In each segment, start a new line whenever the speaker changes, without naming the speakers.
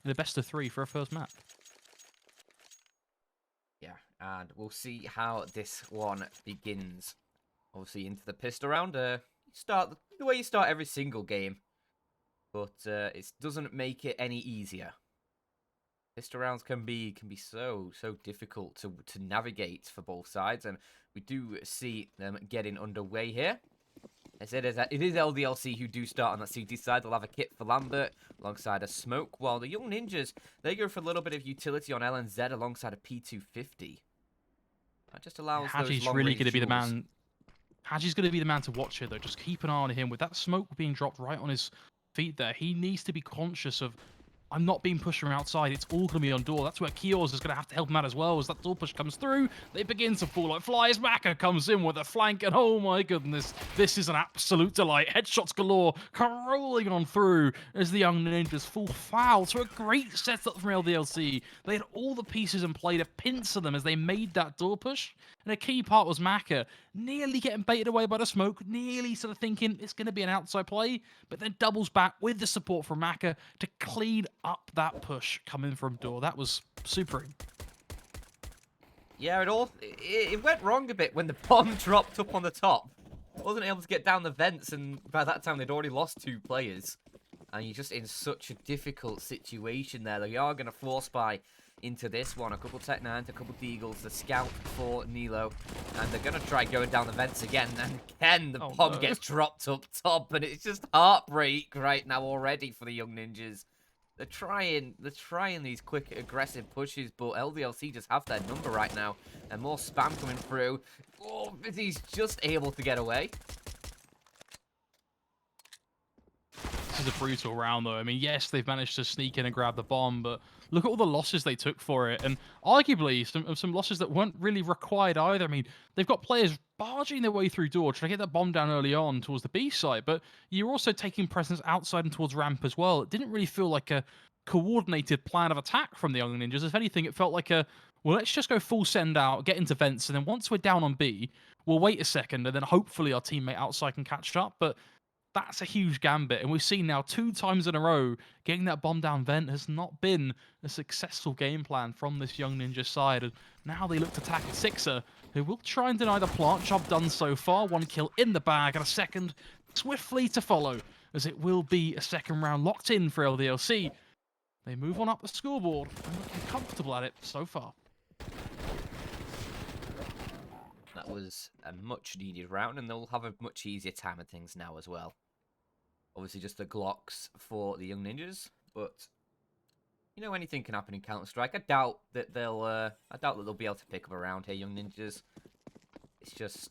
in a best of 3 for a first map.
Yeah, and we'll see how this one begins. Obviously into the pistol round. Start the way you start every single game, but it doesn't make it any easier. Pistol rounds can be so difficult to navigate for both sides, and we do see them getting underway here. I said it is LDLC who do start on that CT side. They'll have a kit for Lambert alongside a smoke, while the Young Ninjas, they go for a little bit of utility on LNZ alongside a P250. That just allows those
Haji's
long
really
range
going to be the
duels.
man. Haji's going to be the man to watch here, though. Just keep an eye on him. With that smoke being dropped right on his feet there, he needs to be conscious of, I'm not being pushed from outside. It's all going to be on door. That's where Kios is going to have to help him out as well. As that door push comes through, they begin to fall like flies. Maka comes in with a flank, and oh my goodness, this is an absolute delight. Headshots galore, rolling on through as the Young Ninjas fall foul to a great setup from LDLC. They had all the pieces in play to pincer them as they made that door push. And a key part was Maka nearly getting baited away by the smoke, nearly sort of thinking it's going to be an outside play, but then doubles back with the support from Maka to clean up that push coming from door. That was supreme.
Yeah, it went wrong a bit when the bomb dropped up on the top. Wasn't able to get down the vents, and by that time they'd already lost 2 players. And you're just in such a difficult situation there. They are going to force buy into this one. A couple Tech-9s, a couple Deagles, the scout for Nilo. And they're going to try going down the vents again. And again, the bomb gets dropped up top. And it's just heartbreak right now already for the Young Ninjas. They're trying these quick, aggressive pushes, but LDLC just have their number right now. And more spam coming through. Oh, Vizzy's just able to get away.
This is a brutal round, though. I mean, yes, they've managed to sneak in and grab the bomb, but look at all the losses they took for it. And arguably, some losses that weren't really required either. I mean, they've got players barging their way through door, trying to get that bomb down early on towards the B side, but you're also taking presence outside and towards ramp as well. It didn't really feel like a coordinated plan of attack from the Young Ninjas. If anything, it felt like a, well, let's just go full send out, get into vents, and then once we're down on B, we'll wait a second, and then hopefully our teammate outside can catch up. But that's a huge gambit, and we've seen now 2 times in a row getting that bomb down vent has not been a successful game plan from this Young Ninja side. And now they look to tackle Sixer, who will try and deny the plant. Job done so far. 1 kill in the bag, and a second swiftly to follow, as it will be a second round locked in for LDLC. They move on up the scoreboard and looking comfortable at it so far.
That was a much needed round, and they'll have a much easier time of things now as well. Obviously, just the Glocks for the Young Ninjas, but you know, anything can happen in Counter-Strike. I doubt that they'll be able to pick up a round here, Young Ninjas. It's just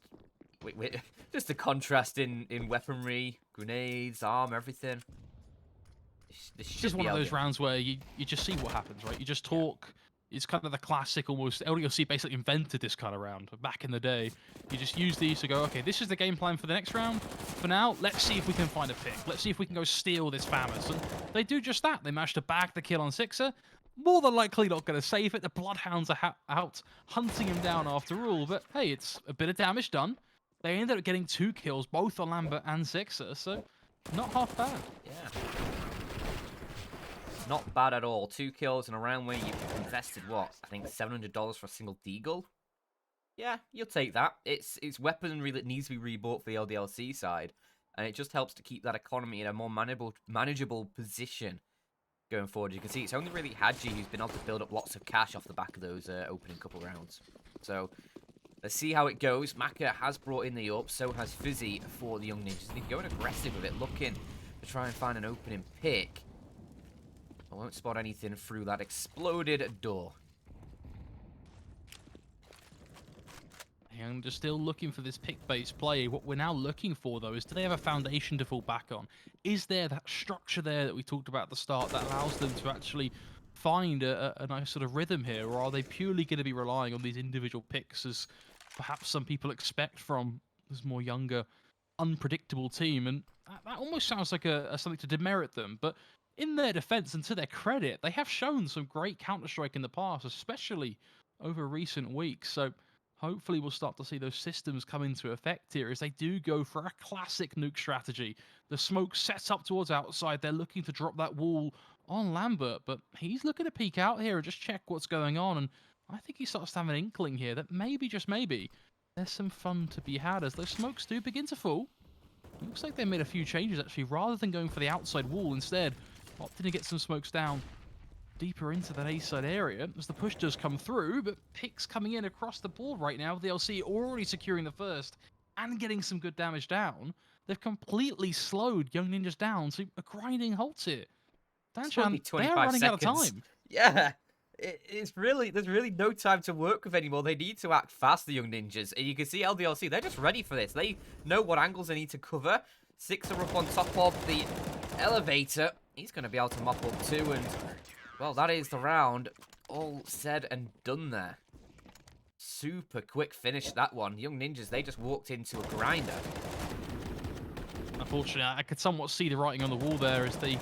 just the contrast in weaponry, grenades, arm, everything.
It's just one of those rounds where you just see what happens, right? You just talk. Yeah. It's kind of the classic, almost, LDLC basically invented this kind of round back in the day. You just use these to go, okay, this is the game plan for the next round. For now, let's see if we can find a pick. Let's see if we can go steal this Famous. And they do just that. They managed to bag the kill on Sixer. More than likely not going to save it. The Bloodhounds are out hunting him down after all. But hey, it's a bit of damage done. They ended up getting 2 kills, both on Lambert and Sixer. So not half bad.
Yeah. Not bad at all. 2 kills in a round where you've invested, what, I think $700 for a single Deagle? Yeah, you'll take that. It's weaponry that needs to be rebought for the LDLC side, and it just helps to keep that economy in a more manageable position going forward. You can see it's only really Haji who's been able to build up lots of cash off the back of those opening couple rounds. So let's see how it goes. Maka has brought in the up, so has Fizzy for the Young Ninjas. And he's going aggressive with it, looking to try and find an opening pick. I won't spot anything through that exploded door.
And just still looking for this pick-based play. What we're now looking for, though, is do they have a foundation to fall back on? Is there that structure there that we talked about at the start that allows them to actually find a nice sort of rhythm here? Or are they purely going to be relying on these individual picks, as perhaps some people expect from this more younger, unpredictable team? And that almost sounds like something to demerit them, but in their defense and to their credit, they have shown some great Counter-Strike in the past, especially over recent weeks. So hopefully we'll start to see those systems come into effect here as they do go for a classic nuke strategy. The smoke sets up towards outside. They're looking to drop that wall on Lambert, but he's looking to peek out here and just check what's going on. And I think he starts to have an inkling here that maybe, just maybe, there's some fun to be had as those smokes do begin to fall. It looks like they made a few changes actually. Rather than going for the outside wall, instead opting to get some smokes down deeper into that A-side area as the push does come through, but picks coming in across the board right now. The LC already securing the first and getting some good damage down. They've completely slowed Young Ninjas down to a grinding halt here.
It's only
Danchan, they are
25
running out of
seconds.
time.
Yeah. There's really no time to work with anymore. They need to act fast, the Young Ninjas. And you can see LDLC, they're just ready for this. They know what angles they need to cover. Six are up on top of the elevator. He's going to be able to mop up too. And, well, that is the round. All said and done there. Super quick finish, that one. Young Ninjas, they just walked into a grinder.
Unfortunately, I could somewhat see the writing on the wall there as they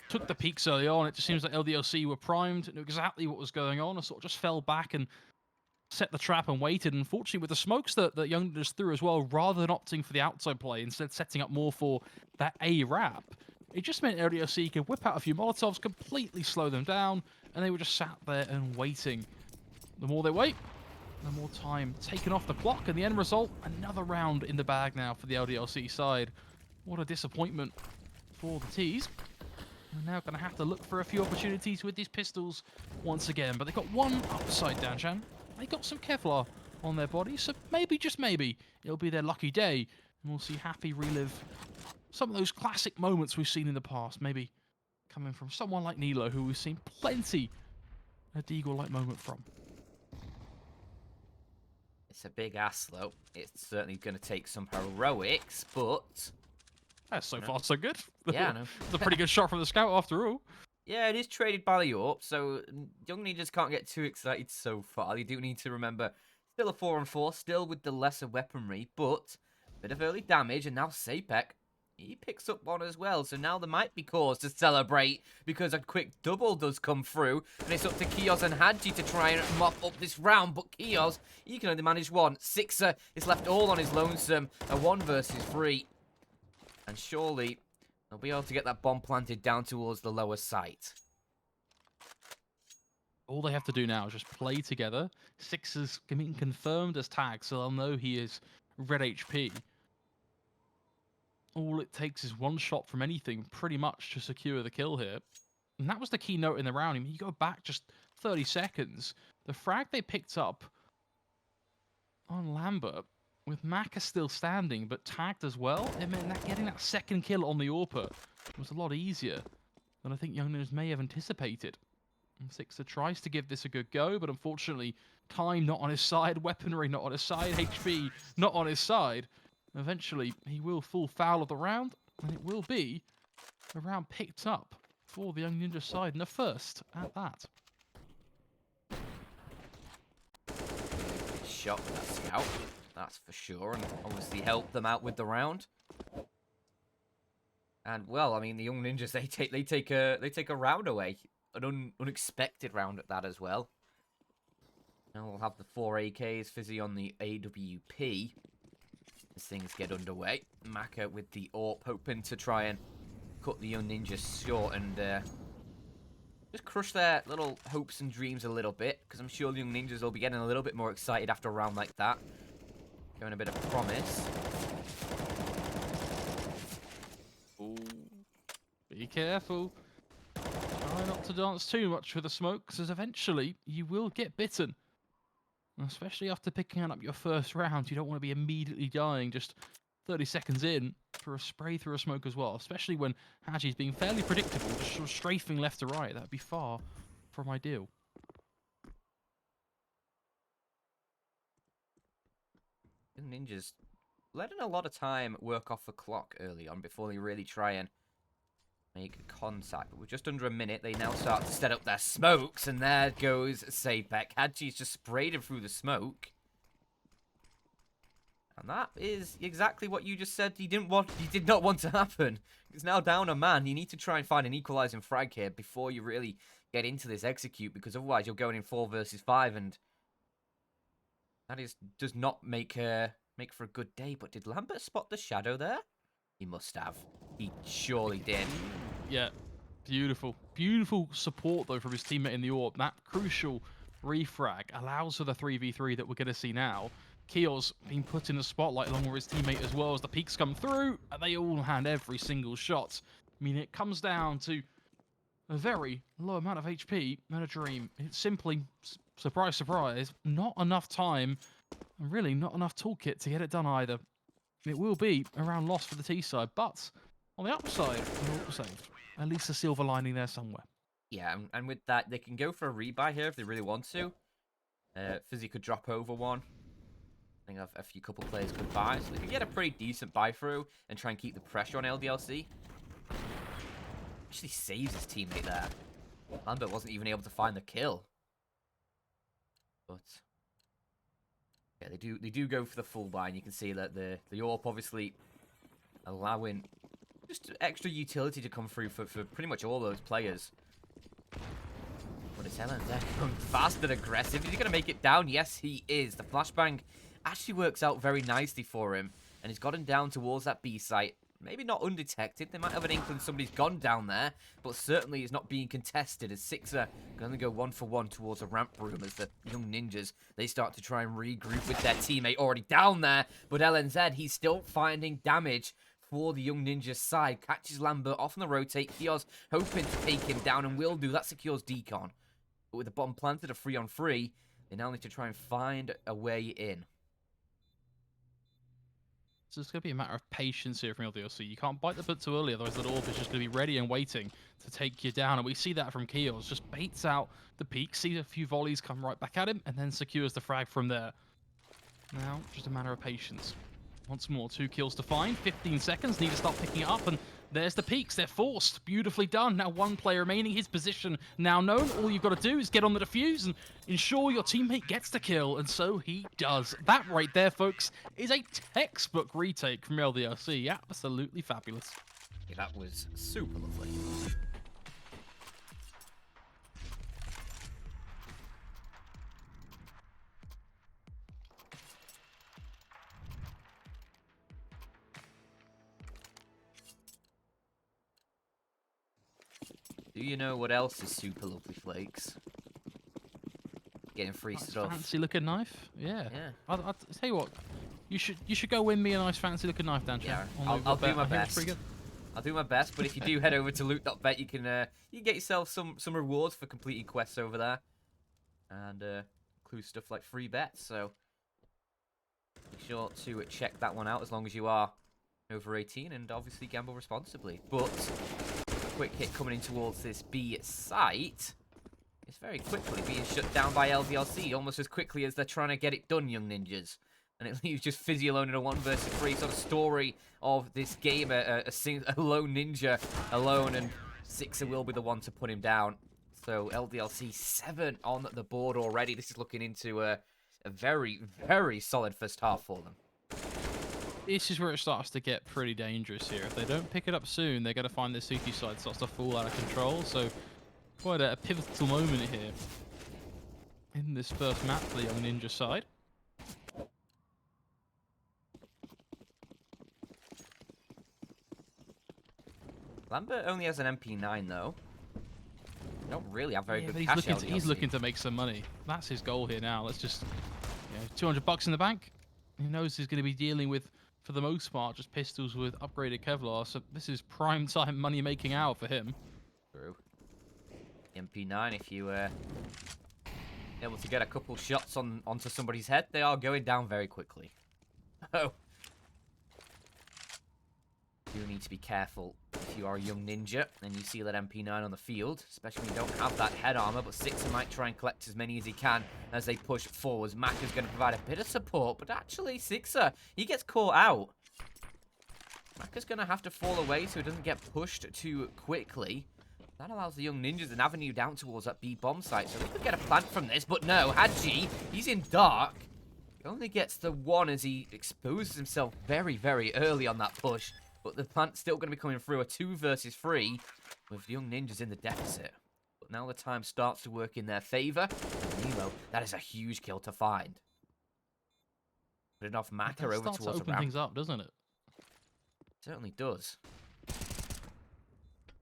took the peaks early on. It just seems like LDLC were primed, knew exactly what was going on, and sort of just fell back and set the trap and waited. Unfortunately, with the smokes that Young just threw as well, rather than opting for the outside play, instead setting up more for that A wrap, it just meant LDLC could whip out a few Molotovs, completely slow them down, and they were just sat there and waiting. The more they wait, the more time taken off the clock, and the end result, another round in the bag now for the LDLC side. What a disappointment for the T's. They're now going to have to look for a few opportunities with these pistols once again. But they got one upside, Danchan. They got some Kevlar on their body, so maybe, just maybe, it'll be their lucky day. And we'll see Happy relive some of those classic moments we've seen in the past. Maybe coming from someone like Nilo, who we've seen plenty a Deagle-like moment from.
It's a big ass, though. It's certainly going to take some heroics, but...
So far, so good.
Yeah, I know.
It's a pretty good shot from the scout after all.
Yeah, it is traded by the AWP, so Young Ninjas can't get too excited so far. You do need to remember, still a 4-on-4, still with the lesser weaponry, but a bit of early damage, and now Sapek, he picks up one as well, so now there might be cause to celebrate, because a quick double does come through, and it's up to Kios and Hadji to try and mop up this round, but Kios, he can only manage one. Sixer is left all on his lonesome, a 1 versus 3. And surely, they'll be able to get that bomb planted down towards the lower site.
All they have to do now is just play together. Sixers getting confirmed as tagged, so they'll know he is red HP. All it takes is one shot from anything, pretty much, to secure the kill here. And that was the key note in the round. I mean, you go back just 30 seconds. The frag they picked up on Lambert, with Maka still standing, but tagged as well, it meant that getting that second kill on the AWPer was a lot easier than I think Young Ninjas may have anticipated. And Sixer tries to give this a good go, but unfortunately, time not on his side, weaponry not on his side, HP not on his side. Eventually, he will fall foul of the round, and it will be a round picked up for the Young Ninja side, and a first at that.
Shot that scout, that's for sure, and obviously helped them out with the round. And well, I mean, the Young Ninjas, they take a round away, an unexpected round at that as well. Now we'll have the 4 AKs, Fizzy on the AWP. As things get underway, Maka with the AWP, hoping to try and cut the Young Ninjas short and just crush their little hopes and dreams a little bit, because I'm sure the Young Ninjas will be getting a little bit more excited after a round like that. Going a bit of promise.
Ooh. Be careful. Try not to dance too much with the smoke, because eventually you will get bitten. Especially after picking up your first round, you don't want to be immediately dying just 30 seconds in for a spray through a smoke as well. Especially when Haji's being fairly predictable, just sort of strafing left to right. That would be far from ideal.
Ninjas letting a lot of time work off the clock early on before they really try and make contact. But with just under a minute, they now start to set up their smokes, and there goes Sapek. Hadji's just sprayed him through the smoke. And that is exactly what you just said you did not want to happen. It's now down a man. You need to try and find an equalizing frag here before you really get into this execute, because otherwise you're going in 4 versus 5, and does not make for a good day. But did Lambert spot the shadow there? He must have. He surely did.
Yeah, beautiful. Beautiful support, though, from his teammate in the orb. That crucial refrag allows for the 3v3 that we're going to see now. Keel's been put in the spotlight along with his teammate as well as the peaks come through, and they all hand every single shot. I mean, it comes down to a very low amount of HP and a dream. It's simply, surprise, surprise, not enough time, and really not enough toolkit to get it done either. It will be around loss for the T side, but on the upside, we're all saved. At least a silver lining there somewhere.
Yeah, and with that, they can go for a rebuy here if they really want to. Fizzy could drop over one. I think a few couple players could buy, so they could get a pretty decent buy through and try and keep the pressure on LDLC. Actually saves his teammate there. Lambert wasn't even able to find the kill. But yeah, they do go for the full buy, and you can see that the AWP obviously allowing just extra utility to come through for pretty much all those players. But it's LNZ going fast and aggressive. Is he going to make it down? Yes, he is. The flashbang actually works out very nicely for him, and he's gotten down towards that B site. Maybe not undetected. They might have an inkling somebody's gone down there, but certainly it's not being contested as Sixer going to go 1-for-1 towards a ramp room as the young ninjas, they start to try and regroup with their teammate already down there. But LNZ, he's still finding damage for the young ninjas side. Catches Lambert off on the rotate. Kios hoping to take him down and will do. That secures Decon. But with the bomb planted, a 3-on-3, they now need to try and find a way in.
So it's going to be a matter of patience here from LDLC. You can't bite the bullet too early, otherwise that AWP is just going to be ready and waiting to take you down. And we see that from Keels. Just baits out the peak, sees a few volleys come right back at him, and then secures the frag from there. Now, just a matter of patience. Once more, 2 kills to find. 15 seconds, need to start picking it up, and there's the peaks. They're forced. Beautifully done. Now 1 player remaining. His position now known. All you've got to do is get on the defuse and ensure your teammate gets the kill, and so he does. That right there, folks, is a textbook retake from LDLC. Absolutely fabulous.
Yeah, that was super lovely. Do you know what else is super lovely, Flakes? Getting free stuff.
Fancy looking knife? Yeah.
Yeah.
I'll tell you what. You should go win me a nice fancy looking knife, Dan.
Yeah,
I'll
do my
I hear it's
best.
pretty good.
I'll do my best, but if you do head over to LOOT.BET, you can get yourself some rewards for completing quests over there, and include stuff like free bets. So be sure to check that one out as long as you are over 18, and obviously gamble responsibly. But quick hit coming in towards this B site. It's very quickly being shut down by LDLC, almost as quickly as they're trying to get it done, young ninjas. And it leaves just Fizzy alone in a 1-versus-3 sort of story of this game. A lone ninja alone, and Sixer will be the one to put him down. So LDLC 7 on the board already. This is looking into a very, very solid first half for them.
This is where it starts to get pretty dangerous here. If they don't pick it up soon, they're going to find the Suki side starts to fall out of control. So quite a pivotal moment here in this first map for the young ninja side.
Lambert only has an MP9 though. They don't really have very good
but
cash.
he's looking to make some money. That's his goal here now. Let's just, $200 in the bank. He knows he's going to be dealing with, for the most part, just pistols with upgraded Kevlar. So this is prime time money making out for him.
True. MP9, if you able to get a couple shots onto somebody's head, they are going down very quickly. Oh. You need to be careful if you are a young ninja and you see that MP9 on the field, especially when you don't have that head armor, but Sixer might try and collect as many as he can as they push forwards. Mac is going to provide a bit of support, but actually Sixer, he gets caught out. Mac is going to have to fall away so he doesn't get pushed too quickly. That allows the young ninjas an avenue down towards that B bomb site, so they could get a plant from this, but no, Hadji, he's in dark. He only gets the one as he exposes himself very, very early on that push. But the plant's still going to be coming through a 2-versus-3 with the young ninjas in the deficit. But now the time starts to work in their favor. And Nemo, that is a huge kill to find. Putting off
That
Maka over
starts to
towards the
open
ramp.
things up, doesn't it?
Certainly does.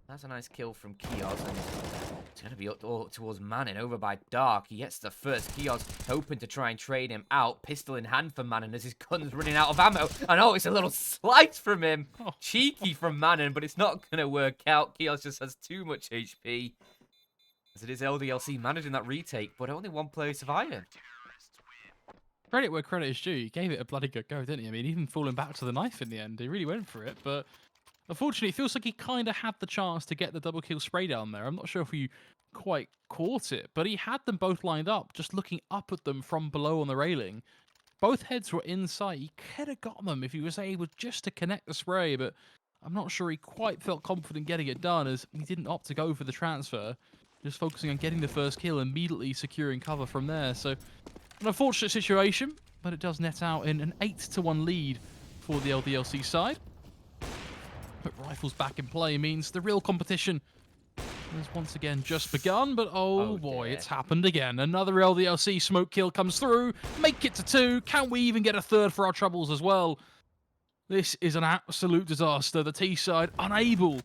That's a nice kill from Kios, and it's going to be up towards Manon over by Dark. He gets the first. Kios hoping to try and trade him out. Pistol in hand for Manon as his gun's running out of ammo. And oh, it's a little slice from him.
Oh.
Cheeky from Manon, but it's not going to work out. Kios just has too much HP. As it is LDLC managing that retake, but only one player surviving.
Credit where credit is due. He gave it a bloody good go, didn't he? I mean, even falling back to the knife in the end, he really went for it. But unfortunately, it feels like he kind of had the chance to get the double kill spray down there. I'm not sure if you quite caught it, but he had them both lined up, just looking up at them from below on the railing. Both heads were in sight. He could have got them if he was able just to connect the spray, but I'm not sure he quite felt confident getting it done as he didn't opt to go for the transfer, just focusing on getting the first kill, immediately securing cover from there. So an unfortunate situation, but it does net out in an 8-1 lead for the LDLC side. But rifles back in play means the real competition has once again just begun, but oh boy,
dear.
it's happened again. Another LDLC smoke kill comes through, make it to 2. Can we even get a third for our troubles as well? This is an absolute disaster. The T side unable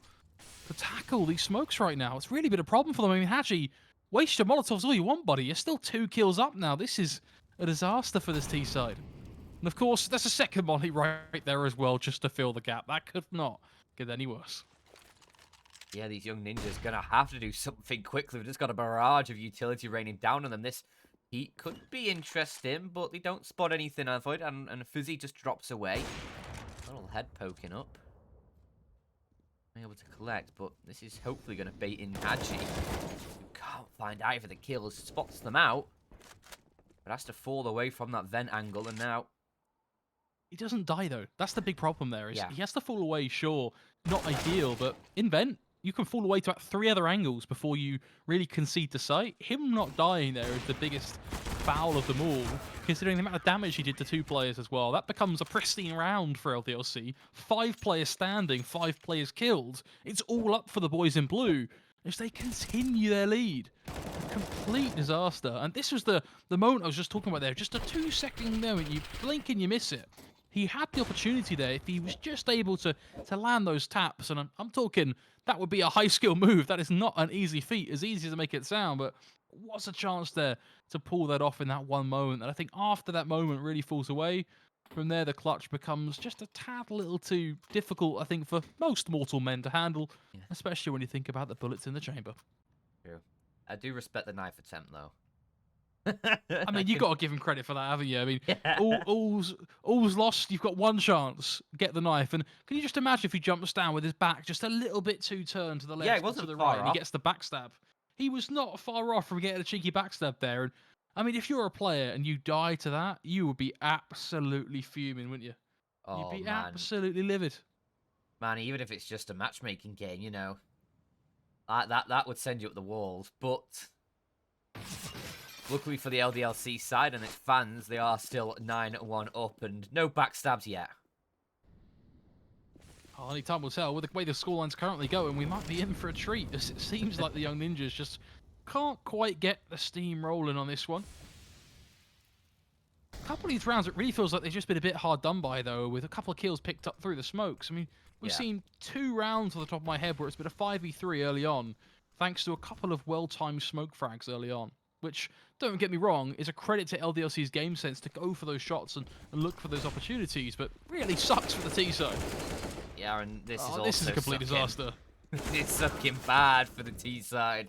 to tackle these smokes right now. It's really been a problem for them. I mean, Haji, waste your Molotovs all you want, buddy. You're still 2 kills up now. This is a disaster for this T side. And of course, there's a second molly right there as well, just to fill the gap. That could not get any worse.
Yeah, these young ninjas going to have to do something quickly. We've just got a barrage of utility raining down on them. This heat could be interesting, but they don't spot anything of it, and Fuzzy just drops away. Little head poking up. Able to collect, but this is hopefully going to bait in Haji, who can't find either the kills, spots them out, but has to fall away from that vent angle, and now...
He doesn't die, though. That's the big problem there. Is
Yeah.
He has to fall away, sure. Not ideal, but in vent, you can fall away to about 3 other angles before you really concede the sight. Him not dying there is the biggest foul of them all, considering the amount of damage he did to 2 players as well. That becomes a pristine round for LDLC. 5 players standing, 5 players killed. It's all up for the boys in blue as they continue their lead. A complete disaster. And this was the moment I was just talking about there. Just a 2-second moment. You blink and you miss it. He had the opportunity there if he was just able to land those taps. And I'm talking, that would be a high-skill move. That is not an easy feat, as easy as to make it sound. But what's a chance there to pull that off in that one moment? And I think after that moment really falls away, from there the clutch becomes just a tad little too difficult, I think, for most mortal men to handle, especially when you think about the bullets in the chamber.
True. I do respect the knife attempt, though.
I mean, you've got to give him credit for that, haven't you? I mean,
Yeah.
all's lost. You've got one chance. Get the knife. And can you just imagine if he jumps down with his back just a little bit too turned to the left
Yeah, he
or
wasn't
to the
far
right, and
off.
he gets the backstab? He was not far off from getting a cheeky backstab there. And I mean, if you're a player and you die to that, you would be absolutely fuming, wouldn't you?
Oh,
You'd be
man.
absolutely livid.
Man, even if it's just a matchmaking game, you know, that would send you up the walls. But luckily for the LDLC side and its fans, they are still 9-1 up and no backstabs yet.
Oh, only time will tell. With the way the scoreline's currently going, we might be in for a treat, as it seems like the young ninjas just can't quite get the steam rolling on this one. A couple of these rounds, it really feels like they've just been a bit hard done by, though, with a couple of kills picked up through the smokes. I mean, we've seen 2 rounds off the top of my head where it's been a 5v3 early on, thanks to a couple of well-timed smoke frags early on, which, don't get me wrong, is a credit to LDLC's game sense to go for those shots and look for those opportunities, but really sucks for the T side.
Yeah, and this is also
this is a complete disaster.
It's sucking bad for the T side,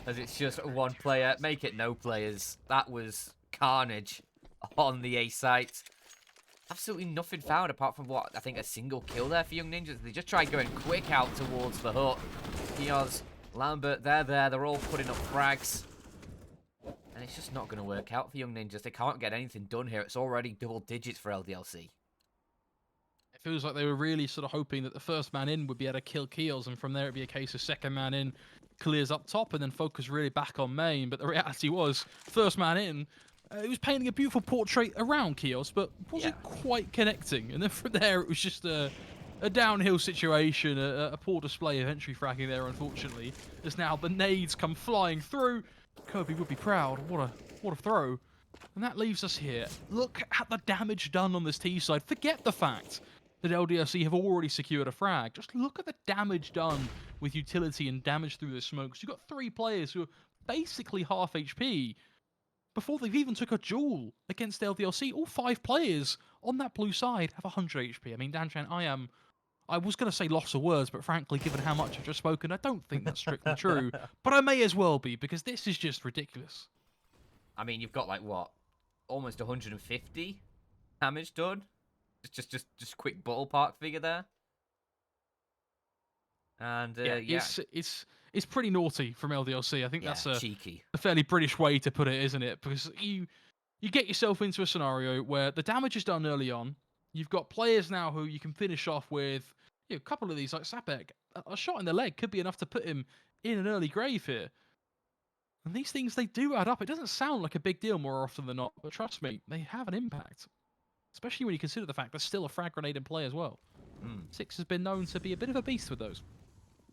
as it's just one player. Make it no players. That was carnage on the A site. Absolutely nothing found apart from what I think a single kill there for Young Ninjas. They just tried going quick out towards the hut. Kios, Lambert, they're all putting up frags. And it's just not going to work out for Young Ninjas. They can't get anything done here. It's already double digits for LDLC.
It feels like they were really sort of hoping that the first man in would be able to kill Keels, and from there it'd be a case of second man in clears up top and then focus really back on main. But the reality was, first man in, it was painting a beautiful portrait around Keels, but wasn't quite connecting. And then from there it was just a downhill situation, a poor display of entry fragging there, unfortunately. As now the nades come flying through. Kirby would be proud. What a throw. And that leaves us here. Look at the damage done on this T side. Forget the fact that LDLC have already secured a frag. Just look at the damage done with utility and damage through the smokes. You've got 3 players who are basically half HP before they've even took a duel against LDLC. All 5 players on that blue side have 100 HP. I mean, Danchan, I was going to say loss of words, but frankly, given how much I've just spoken, I don't think that's strictly true. But I may as well be, because this is just ridiculous.
I mean, you've got like what, almost 150 damage done. Just quick ballpark figure there. And yeah,
it's pretty naughty from LDLC. I think that's
cheeky.
a fairly British way to put it, isn't it? Because you get yourself into a scenario where the damage is done early on. You've got players now who you can finish off with, a couple of these, like Sapek. A shot in the leg could be enough to put him in an early grave here. And these things, they do add up. It doesn't sound like a big deal more often than not, but trust me, they have an impact. Especially when you consider the fact there's still a frag grenade in play as well. 6 has been known to be a bit of a beast with those.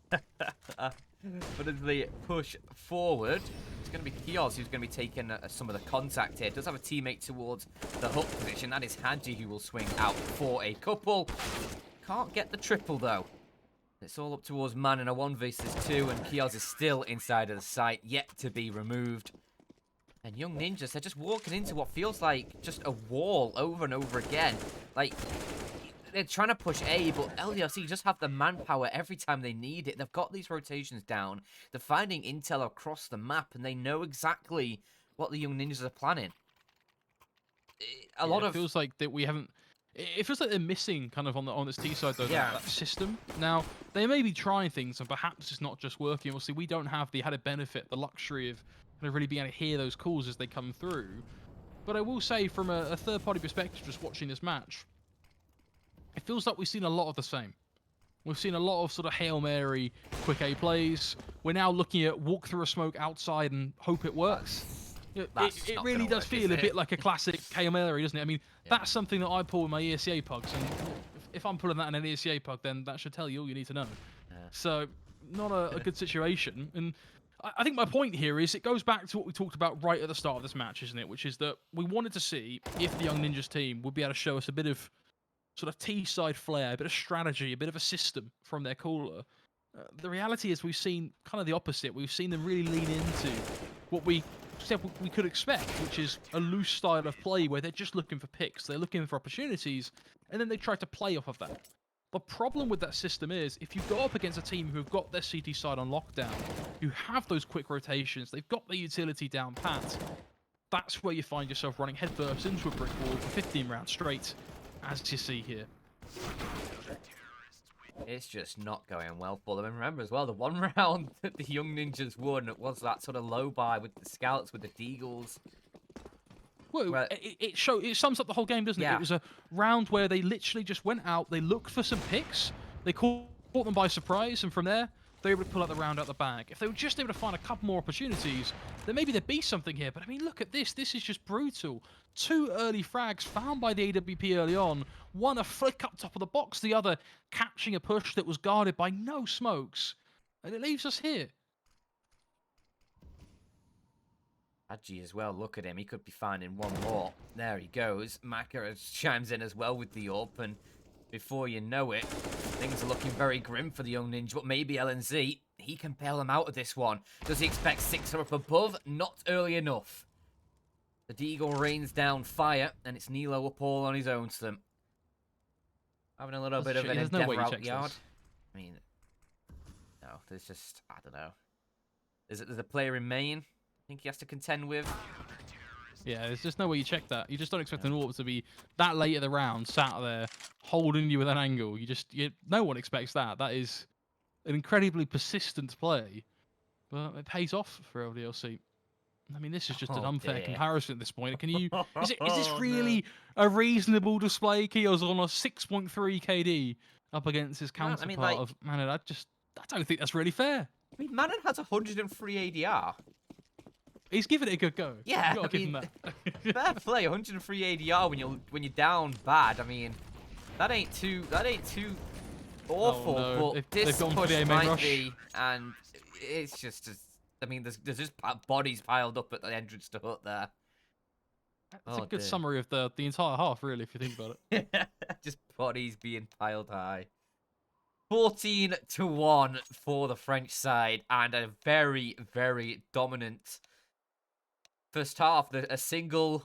But as they push forward, it's going to be Kios who's going to be taking some of the contact here. Does have a teammate towards the hook position. That is Hadji who will swing out for a couple. Can't get the triple though. It's all up towards Man in a 1 versus 2, and Kios is still inside of the site, yet to be removed. And Young Ninjas, they're just walking into what feels like just a wall over and over again. Like, they're trying to push A, but LDLC just have the manpower every time they need it. They've got these rotations down. They're finding intel across the map, and they know exactly what the Young Ninjas are planning.
It feels like that we haven't. It feels like they're missing kind of on this T side though, that system. Now they may be trying things, and perhaps it's not just working. Obviously, we don't have the added benefit, the luxury of kind of really being able to hear those calls as they come through. But I will say, from a third-party perspective, just watching this match, it feels like we've seen a lot of the same. We've seen a lot of sort of Hail Mary, quick A plays. We're now looking at walk through a smoke outside and hope it works. It really does feel a bit like a classic Hail Mary, doesn't it? I mean, that's something that I pull with my ESCA pugs, and if I'm pulling that in an ESCA pug, then that should tell you all you need to know. So, not a good situation. And I think my point here is it goes back to what we talked about right at the start of this match, isn't it? Which is that we wanted to see if the Young Ninjas team would be able to show us a bit of sort of T-side flair, a bit of strategy, a bit of a system from their caller. The reality is we've seen kind of the opposite. We've seen them really lean into what we said we could expect, which is a loose style of play where they're just looking for picks, they're looking for opportunities, and then they try to play off of that. The problem with that system is, if you go up against a team who've got their CT side on lockdown, who have those quick rotations, they've got the utility down pat, that's where you find yourself running headfirst into a brick wall for 15 rounds straight, as you see here.
It's just not going well for them. And remember as well, the one round that the Young Ninjas won was that sort of low buy with the scouts, with the Deagles.
Well, it sums up the whole game, doesn't it? It was a round where they literally just went out, they looked for some picks, they caught them by surprise, and from there, they were able to pull out the round out the bag. If they were just able to find a couple more opportunities, then maybe there'd be something here. But I mean, look at this. This is just brutal. 2 early frags found by the AWP early on. One a flick up top of the box, the other catching a push that was guarded by no smokes. And it leaves us here.
Hadji as well, look at him. He could be finding one more. There he goes. Maka chimes in as well with the AWP, and before you know it, things are looking very grim for the Young Ninja, but maybe LNZ, he can bail them out of this one. Does he expect 6 up above? Not early enough. The Deagle rains down fire, and it's Nilo up all on his own to them. Having a little bit of an endeavour out yard. I mean, no, there's just, I don't know. There's a player in main I think he has to contend with.
Yeah, there's just no way you check that. You just don't expect an AWP to be that late in the round, sat there, holding you with an angle. No one expects that. That is an incredibly persistent play, but it pays off for LDLC. I mean, this is just an unfair comparison at this point. Can you? Is this really a reasonable display? Keo's on a 6.3 KD up against his counterpart of Manon. I don't think that's really fair.
I mean, Manon has 103 ADR.
He's giving it a good go.
Yeah,
you gotta give him that.
Fair play, 103 ADR when you're down bad. I mean, that ain't too awful.
Oh, no.
But this
gone
push
for the
might
rush.
be, and it's just. I mean, there's just bodies piled up at the entrance to Hut there.
That's a
Oh
good
dear.
summary of the entire half, really, if you think about it.
Just bodies being piled high. 14-1 for the French side, and a very, very dominant first half. A single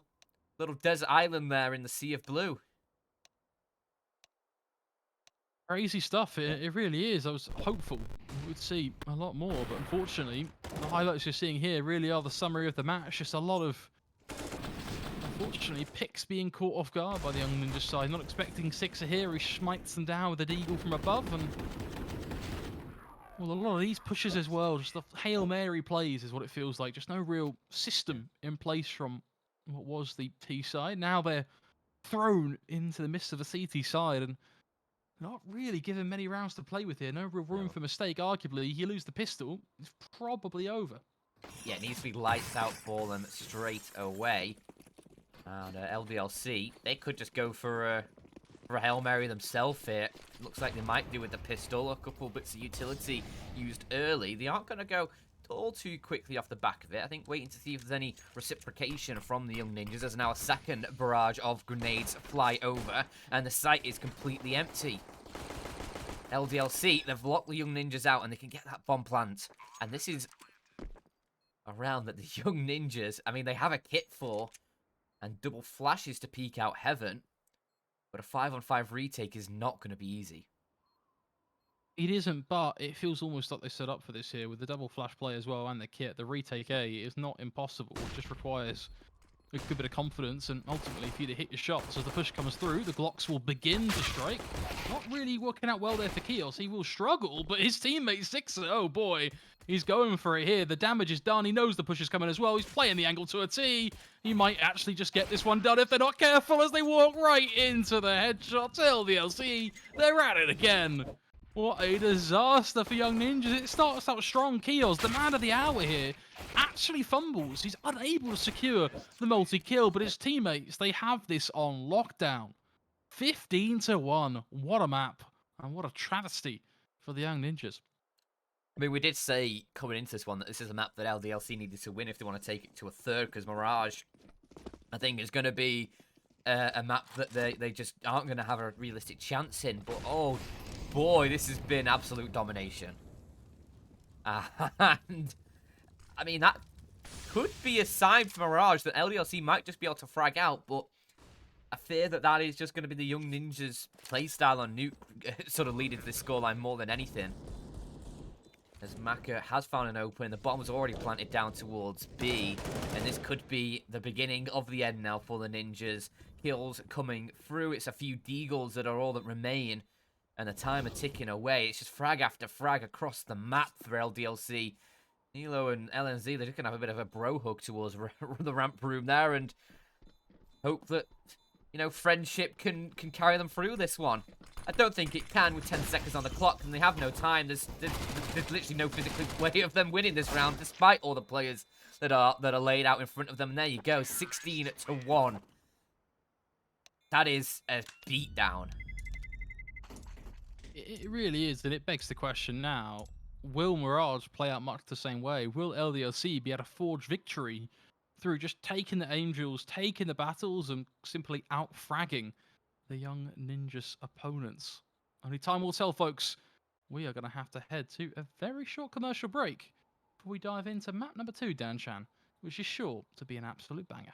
little desert island there in the Sea of Blue.
Crazy stuff. It really is. I was hopeful we'd see a lot more, but unfortunately, the highlights you're seeing here really are the summary of the match. Just a lot of, unfortunately, picks being caught off guard by the young ninja side. Not expecting Sixer here. He smites them down with a deagle from above, and well, a lot of these pushes as well. Just the Hail Mary plays is what it feels like. Just no real system in place from what was the T side. Now they're thrown into the midst of the CT side, and not really given many rounds to play with here. No real room
No.
for mistake. Arguably, you lose the pistol, it's probably over.
Yeah, it needs to be lights out for them straight away. And LDLC, they could just go for a Hail Mary themselves here. Looks like they might do with the pistol. A couple bits of utility used early. They aren't going to go all too quickly off the back of it. I think waiting to see if there's any reciprocation from the young ninjas. There's now a second barrage of grenades fly over, and the site is completely empty. LDLC, they've locked the young ninjas out, and they can get that bomb plant. And this is a round that the young ninjas, I mean, they have a kit for, and double flashes to peek out heaven. But a 5-on-5 retake is not going to be easy.
It isn't, but it feels almost like they set up for this here with the double flash play as well and the kit. The retake A is not impossible. It just requires a good bit of confidence, and ultimately, for you to hit your shots as the push comes through, the Glocks will begin to strike. Not really working out well there for Kios. He will struggle, but his teammate Sixer, oh boy, he's going for it here. The damage is done. He knows the push is coming as well. He's playing the angle to a T. He might actually just get this one done if they're not careful as they walk right into the headshot. LDLC, they're at it again. What a disaster for young ninjas. It starts out strong. Kios, the man of the hour here, actually fumbles. He's unable to secure the multi-kill, but his teammates, they have this on lockdown. 15-1. What a map. And what a travesty for the young ninjas.
I mean, we did say coming into this one that this is a map that LDLC needed to win if they want to take it to a third, because Mirage, I think, is going to be a map that they just aren't going to have a realistic chance in. But, oh boy, this has been absolute domination. And, I mean, that could be a sign for Mirage that LDLC might just be able to frag out, but I fear that that is just going to be the young ninjas' playstyle on Nuke sort of leading to this scoreline more than anything. As Maka has found an open, the bomb was already planted down towards B, and this could be the beginning of the end now for the ninjas. Kills coming through, it's a few deagles that are all that remain, and the timer ticking away. It's just frag after frag across the map for LDLC. Nilo and LNZ, they're just going to have a bit of a bro hug towards the ramp room there, and hope that, you know, friendship can carry them through this one. I don't think it can with 10 seconds on the clock, and they have no time. There's literally no physical way of them winning this round, despite all the players that are laid out in front of them. And there you go, 16-1. That is a beatdown.
It really is, and it begs the question now, will Mirage play out much the same way? Will LDLC be able to forge victory through just taking the Angels, taking the battles, and simply out-fragging the young ninjas' opponents? Only time will tell, folks. We are going to have to head to a very short commercial break before we dive into map number 2, Dan Chan, which is sure to be an absolute banger.